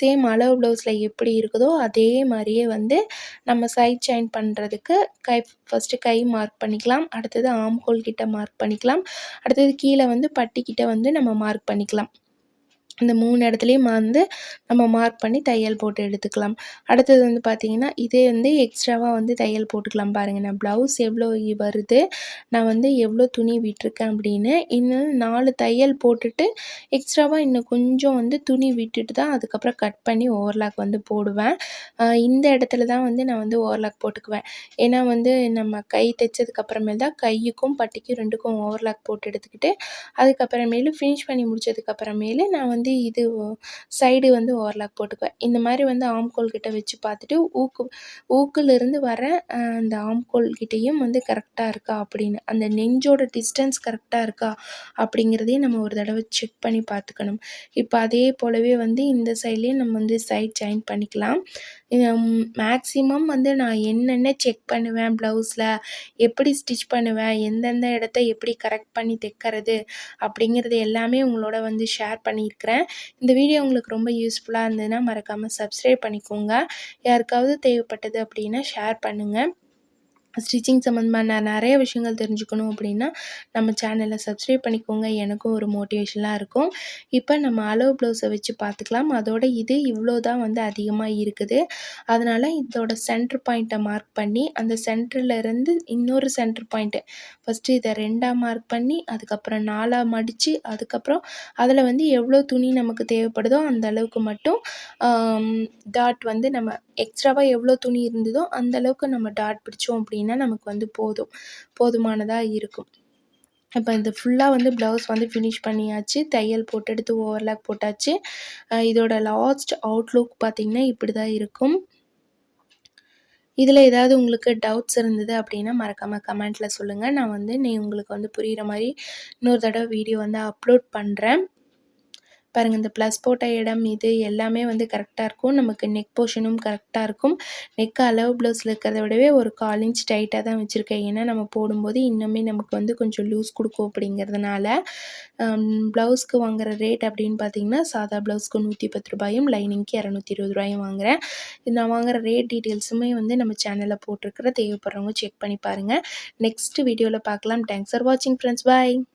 சேம் அளவு ப்ளவுஸில் எப்படி இருக்குதோ அதே மாதிரியே வந்து நம்ம சைட் ஜாயின் பண்ணுறதுக்கு ஃபஸ்ட்டு கை மார்க் பண்ணிக்கலாம். அடுத்தது ஆம் ஹோல் கிட்ட மார்க் பண்ணிக்கலாம். அடுத்தது கீழே வந்து பட்டிக்கிட்ட வந்து நம்ம மார்க் பண்ணிக்கலாம். இந்த 3 இடத்துலையும் வந்து நம்ம மார்க் பண்ணி தையல் போட்டு எடுத்துக்கலாம். அடுத்தது வந்து பார்த்திங்கன்னா இதே வந்து எக்ஸ்ட்ராவாக வந்து தையல் போட்டுக்கலாம். பாருங்கள் நான் ப்ளவுஸ் எவ்வளோ வருது, நான் வந்து எவ்வளோ துணி விட்டுருக்கேன் அப்படின்னு இன்னும் 4 தையல் போட்டுட்டு எக்ஸ்ட்ராவாக இன்னும் கொஞ்சம் வந்து துணி விட்டுட்டு தான் அதுக்கப்புறம் கட் பண்ணி ஓவர்லாக் வந்து போடுவேன். இந்த இடத்துல தான் வந்து நான் வந்து ஓவர்லாக் போட்டுக்குவேன். ஏன்னா வந்து நம்ம கை தைச்சதுக்கப்புறமேல் தான் கையுக்கும் பட்டிக்கும் 2க்கும் ஓவர்லாக் போட்டு எடுத்துக்கிட்டு அதுக்கப்புறமேலு ஃபினிஷ் பண்ணி முடிச்சதுக்கப்புறமேலு நான் வந்து இது சைடு வந்து ஓவர்லாக் போட்டுக்குவேன். இந்த மாதிரி வந்து ஆம்கோல் கிட்ட வச்சு பார்த்துட்டு ஊக்குலேருந்து வர அந்த ஆம்கோல் கிட்டேயும் வந்து கரெக்டாக இருக்கா அப்படின்னு அந்த நெஞ்சோட டிஸ்டன்ஸ் கரெக்டாக இருக்கா அப்படிங்கிறதையும் நம்ம ஒரு தடவை செக் பண்ணி பார்த்துக்கணும். இப்போ அதே போலவே வந்து இந்த சைட்லேயும் நம்ம வந்து சைட் ஜாயின் பண்ணிக்கலாம். மேக்ஸிமம் வந்து நான் என்னென்ன செக் பண்ணுவேன் ப்ளவுஸில், எப்படி ஸ்டிச் பண்ணுவேன், எந்தெந்த இடத்த எப்படி கரெக்ட் பண்ணி தைக்கிறது அப்படிங்கிறது எல்லாமே உங்களோட வந்து ஷேர் பண்ணியிருக்கிறேன். இந்த வீடியோ உங்களுக்கு ரொம்ப யூஸ்ஃபுல்லாக இருந்ததுன்னா மறக்காமல் சப்ஸ்கிரைப் பண்ணிக்கோங்க. யாருக்காவது தேவைப்பட்டது அப்படின்னா ஷேர் பண்ணுங்கள். ஸ்டிச்சிங் சம்மந்தமான நிறைய விஷயங்கள் தெரிஞ்சுக்கணும் அப்படின்னா நம்ம சேனலை சப்ஸ்கிரைப் பண்ணிக்கோங்க. எனக்கும் ஒரு மோட்டிவேஷனாக இருக்கும். இப்போ நம்ம அளவு ப்ளவுஸை வச்சு பார்த்துக்கலாம். அதோட இது இவ்வளோ தான் வந்து அதிகமாக இருக்குது. அதனால் இதோட சென்டர் பாயிண்ட்டை மார்க் பண்ணி அந்த சென்டர்லேருந்து இன்னொரு சென்டர் பாயிண்ட்டு ஃபஸ்ட்டு இதை 2ஆ மார்க் பண்ணி அதுக்கப்புறம் 4ஆ மடித்து அதுக்கப்புறம் அதில் வந்து எவ்வளோ துணி நமக்கு தேவைப்படுதோ அந்த அளவுக்கு மட்டும் டாட் வந்து நம்ம எக்ஸ்ட்ராவாக எவ்வளோ துணி இருந்ததோ அந்த அளவுக்கு நம்ம டாட் பிடிச்சோம் அப்படின்னா நமக்கு வந்து போதுமானதாக இருக்கும். இப்போ இது ஃபுல்லாக வந்து ப்ளவுஸ் வந்து ஃபினிஷ் பண்ணியாச்சு. தையல் போட்டு எடுத்து ஓவர்லாக் போட்டாச்சு. இதோட லாஸ்ட் அவுட்லுக் பார்த்திங்கன்னா இப்படி தான் இருக்கும். இதில் ஏதாவது உங்களுக்கு டவுட்ஸ் இருந்தது அப்படின்னா மறக்காமல் கமெண்ட்டில் சொல்லுங்கள். நான் வந்து உங்களுக்கு வந்து புரிகிற மாதிரி இன்னொரு தடவை வீடியோ வந்து அப்லோட் பண்ணுறேன். பாருங்கள், இந்த ப்ளஸ் போட்ட இடம் இது எல்லாமே வந்து கரெக்டாக இருக்கும். நமக்கு நெக் போர்ஷனும் கரெக்டாக இருக்கும். நெக் அளவு ப்ளவுஸில் இருக்கிறத விடவே ஒரு 1/4 இன்ச் டைட்டாக தான் வச்சுருக்கேன். ஏன்னா நம்ம போடும்போது இன்னுமே நமக்கு வந்து கொஞ்சம் லூஸ் கொடுக்கும் அப்படிங்கிறதுனால. ப்ளவுஸ்க்கு வாங்குகிற ரேட் அப்படின்னு பார்த்தீங்கன்னா சாதா ப்ளவுஸ்க்கு ரூ. 110 லைனிங்க்கு ரூ. 220 வாங்குகிறேன். நான் வாங்குகிற ரேட் டீட்டெயில்ஸுமே வந்து நம்ம சேனலில் போட்டிருக்கிற தேவைப்படுறவங்க செக் பண்ணி பாருங்கள். நெக்ஸ்ட் வீடியோவில் பார்க்கலாம். தேங்க்ஸ் ஃபார் வாட்சிங் ஃப்ரெண்ட்ஸ். பாய்.